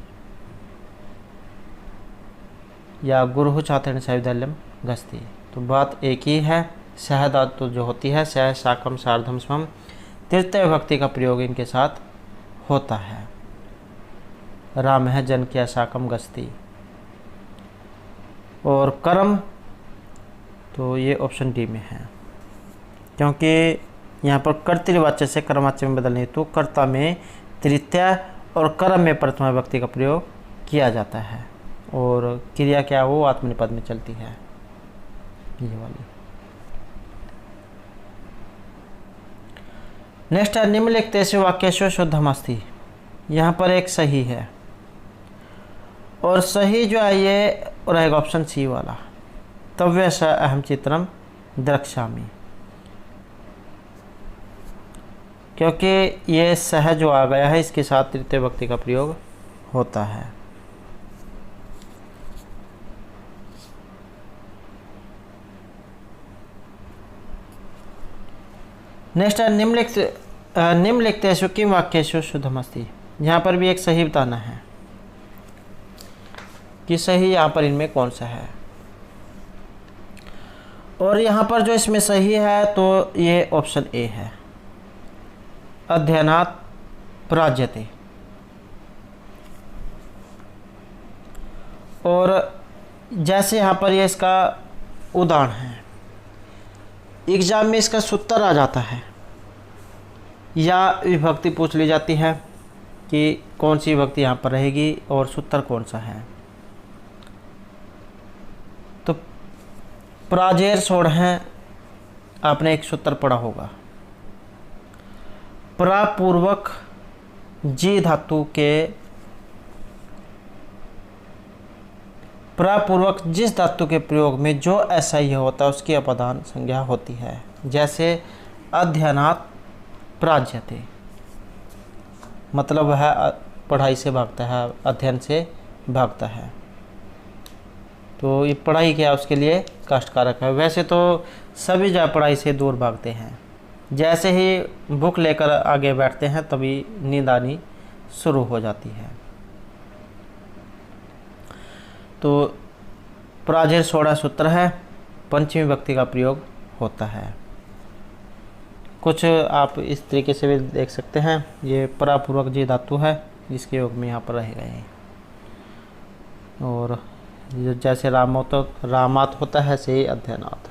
या गुरुः छात्रेण सह विद्यालयं गच्छति। तो बात एक ही है, सह धातु जो होती है सह साकम सार्धम समम, तृतीय विभक्ति का प्रयोग इनके साथ होता है। राम है जनकिया साकम गच्छति। और कर्म तो ये ऑप्शन डी में है, क्योंकि यहाँ पर कर्तृवाच्य से कर्मवाच्य में बदलने हेतु कर्ता में तृतीय और कर्म में प्रथमा विभक्ति का प्रयोग किया जाता है, और क्रिया क्या हो आत्मनिपद में चलती है ये वाली। नेक्स्ट है निम्नलिखितेषु वाक्येषु शुद्धम् अस्ति। यहाँ पर एक सही है, और सही जो है ये रहेगा ऑप्शन सी वाला, तव्य स अहम चित्रम द्रक्ष्यामि, क्योंकि ये सह जो आ गया है इसके साथ तृतीय विभक्ति का प्रयोग होता है। नेक्स्ट है निम्नलिखितेषु किम वाक्येषु शुद्धम् अस्ति। यहाँ पर भी एक सही बताना है कि सही यहाँ पर इनमें कौन सा है, और यहाँ पर जो इसमें सही है तो ये ऑप्शन ए है, अध्ययनात् पराज्यते। और जैसे यहाँ पर ये इसका उदाहरण है, एग्जाम में इसका सूत्र आ जाता है या विभक्ति पूछ ली जाती है कि कौन सी विभक्ति यहाँ पर रहेगी और सूत्र कौन सा है। तो प्राजेर सोड़ है, आपने एक सूत्र पढ़ा होगा, प्रापूर्वक जी धातु के प्रापूर्वक जिस धातु के प्रयोग में जो ऐसा ही होता है उसकी अपदान संज्ञा होती है। जैसे अध्ययनात् प्राज्यते, मतलब है पढ़ाई से भागता है, अध्ययन से भागता है। तो ये पढ़ाई क्या है उसके लिए कष्टकारक है। वैसे तो सभी जो पढ़ाई से दूर भागते हैं, जैसे ही बुक लेकर आगे बैठते हैं तभी नींद आनी शुरू हो जाती है। तो प्राजेर सोड़ा सूत्र है, पंचमी विभक्ति का प्रयोग होता है। कुछ आप इस तरीके से भी देख सकते हैं, ये प्रापूर्वक जी धातु है जिसके योग में यहाँ पर रह गए हैं। और जैसे रामात होता है ऐसे ही अध्ययनात्।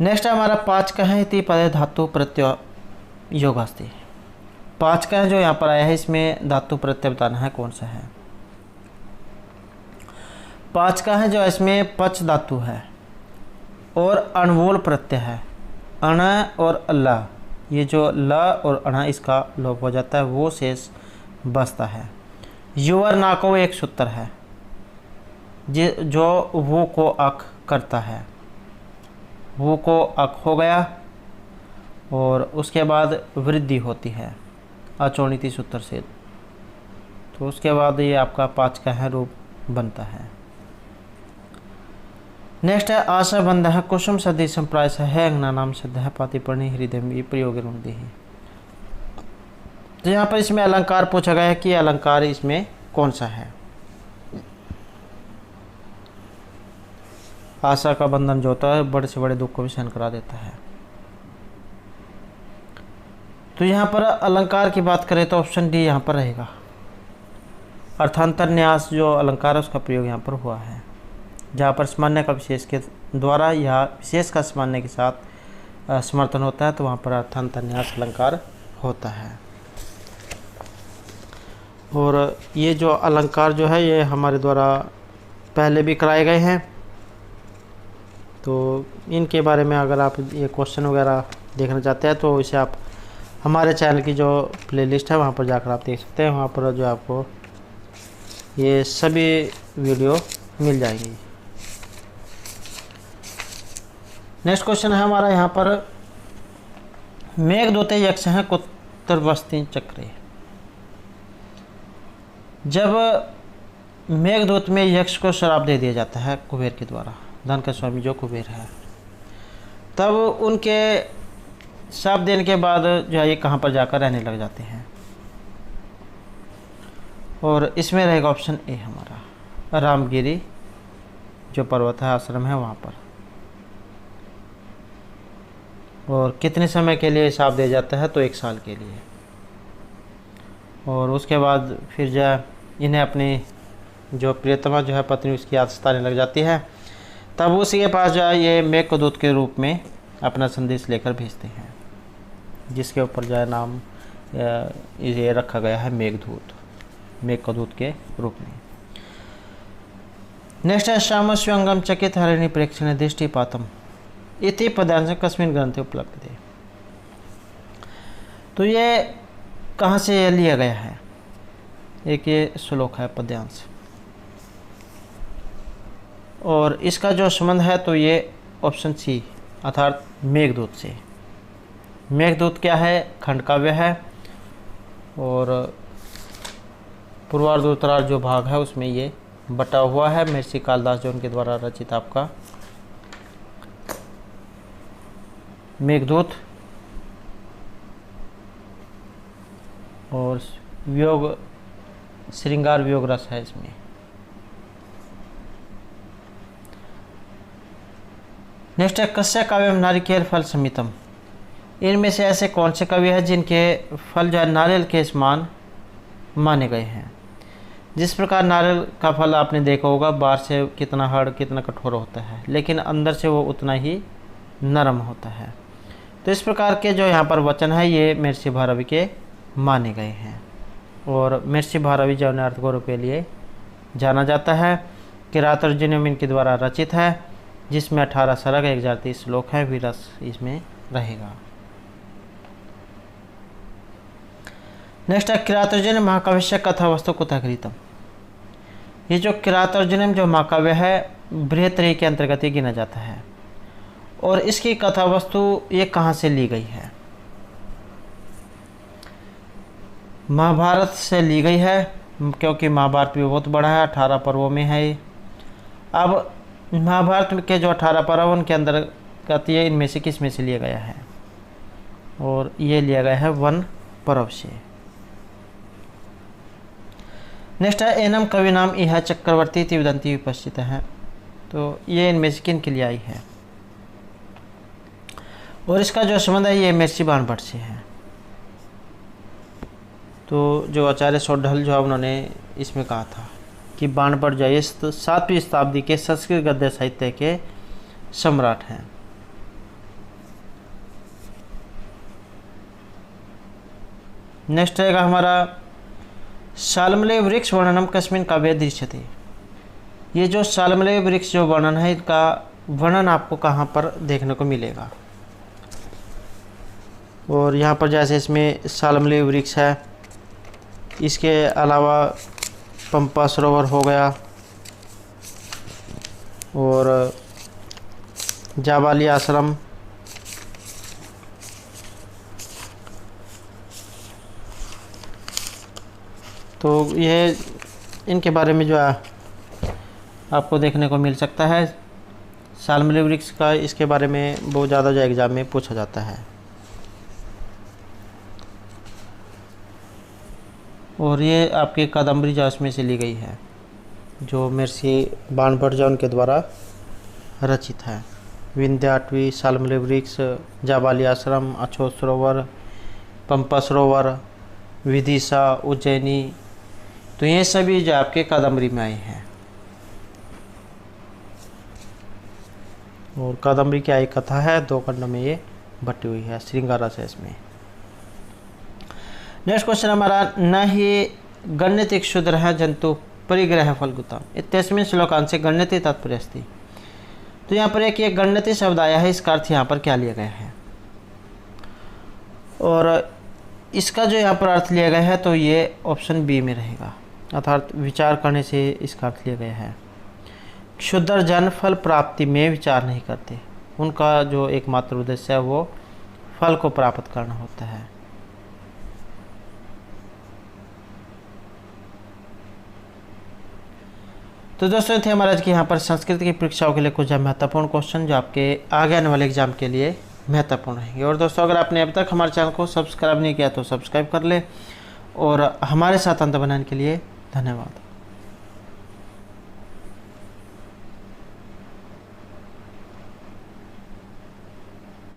नेक्स्ट हमारा 5 का है, इति पदे धातु प्रत्यय योगास्ति। 5 का है जो यहाँ पर आया है, इसमें धातु प्रत्यय बताना है कौन सा है। 5 का है जो इसमें पच धातु है और अणवोल प्रत्यय है, अण और अल्ला, ये जो ल और अण इसका लोप हो जाता है, वो शेष बचता है। युवर ना को एक सूत्र है जो वो को अक करता है, वो को अक हो गया और उसके बाद वृद्धि होती है अचोणिति सूत्र से, तो उसके बाद ये आपका 5 का है रूप बनता है। नेक्स्ट है आशाबंध है, कुसुम सदी संप्राय है, अंगना नाम सिद्ध है, पातिपर्णी हृदय में प्रयोग है। तो यहाँ पर इसमें अलंकार पूछा गया है कि अलंकार इसमें कौन सा है। आशा का बंधन जो होता है बड़े से बड़े दुख को भी सहन करा देता है। तो यहाँ पर अलंकार की बात करें तो ऑप्शन डी यहाँ पर रहेगा। अर्थांतर न्यास जो अलंकार है उसका प्रयोग यहाँ पर हुआ है, जहाँ पर सामान्य का विशेष के द्वारा या विशेष का सामान्य के साथ समर्थन होता है, तो वहाँ पर अर्थांतर न्यास अलंकार होता है। और ये जो अलंकार जो है ये हमारे द्वारा पहले भी कराए गए हैं, तो इनके बारे में अगर आप ये क्वेश्चन वगैरह देखना चाहते हैं तो इसे आप हमारे चैनल की जो प्लेलिस्ट है वहाँ पर जाकर आप देख सकते हैं। वहाँ पर जो आपको ये सभी वीडियो मिल जाएंगी। नेक्स्ट क्वेश्चन है हमारा यहाँ पर, मेघदूते यक्ष हैं कुत्रवस्ति चक्रे। जब मेघदूत में यक्ष को श्राप दे दिया जाता है कुबेर के द्वारा, धन का स्वामी जो कुबेर है, तब उनके श्राप देने के बाद जो है ये कहाँ पर जाकर रहने लग जाते हैं। और इसमें रहेगा ऑप्शन ए हमारा, रामगिरी जो पर्वत है आश्रम है वहाँ पर। और कितने समय के लिए श्राप दिया जाता है, तो 1 साल के लिए। और उसके बाद फिर जो है इन्हें अपनी जो प्रियतमा जो है पत्नी उसकी याद सताने लग जाती है, तब उसी के पास जो है ये मेघदूत के रूप में अपना संदेश लेकर भेजते हैं, जिसके ऊपर जो है नाम ये रखा गया है मेघदूत, मेघदूत के रूप में। नेक्स्ट है श्यामस्वंगम चकित हरिणी प्रेक्षण दृष्टिपातम इति पदांश कस्मिन् ग्रंथे उपलब्ध है। तो ये कहाँ से लिया गया है, एक ये श्लोक है पद्यांश, और इसका जो संबंध है तो ये ऑप्शन सी अर्थात मेघदूत से। मेघदूत क्या है, खंड काव्य है और पूर्वार्ध उत्तरार्ध जो भाग है उसमें ये बटा हुआ है। महर्षि कालिदास जो उनके द्वारा रचित आपका मेघदूत, और वियोग श्रृंगार वियोग रस है इसमें। नेक्स्ट है कस्य काव्यम नारिकेल फल समितम। इनमें से ऐसे कौन से काव्य हैं जिनके फल जो नारियल के समान माने गए हैं। जिस प्रकार नारियल का फल आपने देखा होगा बाहर से कितना हार्ड कितना कठोर होता है, लेकिन अंदर से वो उतना ही नरम होता है। तो इस प्रकार के जो यहाँ पर वचन है ये महर्षि भारवी के माने गए हैं। और महर्षि भारवी जौन अर्थ गौरव के लिए जाना जाता है। किरात अर्जुनम इनके द्वारा रचित है, जिसमें 18 सर्ग 1030 श्लोक है। विरस इसमें रहेगा। नेक्स्ट है किरातार्जुनीयम महाकाव्य कथा वस्तु कुतः गृहीतम। ये जो किरातार्जुनीयम जो महाकाव्य है बृहत्त्रयी के अंतर्गत ही गिना जाता है। और इसकी कथा वस्तु ये कहाँ से ली गई है? महाभारत से ली गई है, क्योंकि महाभारत भी बहुत बड़ा है, 18 पर्वों में है ये। अब महाभारत के जो 18 पर्व उनके अंतर्गत ये इनमें से किस में से लिया गया है? और ये लिया गया है वन पर्व से। नेक्स्ट है एनम कवि नाम इह चक्रवर्ती तिवदंती उपस्थित है। तो ये इनमें से किन के लिए आई है? और इसका जो संबंध है ये महर्षि बाणभट्ट से है। तो जो आचार्य सौढल जो उन्होंने इसमें कहा था कि बाणभट्ट जो 7वीं शताब्दी के संस्कृत गद्य साहित्य के सम्राट हैं। नेक्स्ट रहेगा हमारा शाल्मलेय वृक्ष वर्णनम कस्मिन् काव्ये दृश्यते। ये जो शाल्मलेय वृक्ष जो वर्णन है इनका वर्णन आपको कहाँ पर देखने को मिलेगा? और यहाँ पर जैसे इसमें शाल्मलेय वृक्ष है, इसके अलावा पंपा सरोवर हो गया और जाबाली आश्रम, तो ये इनके बारे में जो है आपको देखने को मिल सकता है। शाल्मलेय वृक्ष का इसके बारे में बहुत ज़्यादा जो एग्ज़ाम में पूछा जाता है। और ये आपके कादम्बरी जो उसमें से ली गई है, जो महर्षि बाणभट्ट जो उनके द्वारा रचित है। विंध्याटवी, शाल्मलेय वृक्ष, जाबाली आश्रम, अछोत सरोवर, पंपा सरोवर, विदिशा, उज्जैनी, तो ये सभी जो आपके कादम्बरी में आए हैं। और कादम्बरी की एक कथा है, 2 खंडों में ये बटी हुई है, श्रृंगार रस है इसमें। नेक्स्ट क्वेश्चन हमारा न ही गण्यति क्षुद्र है जंतु परिग्रह फलगुता इत्यस्मिन् श्लोकांशे गण्यति तात्पर्य अस्ति। तो यहाँ पर एक ये गण्यति शब्द आया है, इसका अर्थ यहाँ पर क्या लिया गया है? और इसका जो यहाँ पर अर्थ लिया गया है तो ये ऑप्शन बी में रहेगा, अर्थात विचार करने से इसका अर्थ लिया गया है। क्षुद्र जन फल प्राप्ति में विचार नहीं करते, उनका जो एकमात्र उद्देश्य है वो फल को प्राप्त करना होता है। तो दोस्तों थे हमारे आज के यहाँ पर संस्कृत की परीक्षाओं के लिए कुछ महत्वपूर्ण क्वेश्चन जो आपके आगे आने वाले एग्जाम के लिए महत्वपूर्ण रहेंगे। और दोस्तों अगर आपने अब तक हमारे चैनल को सब्सक्राइब नहीं किया तो सब्सक्राइब कर ले। और हमारे साथ अंत बनाने के लिए धन्यवाद।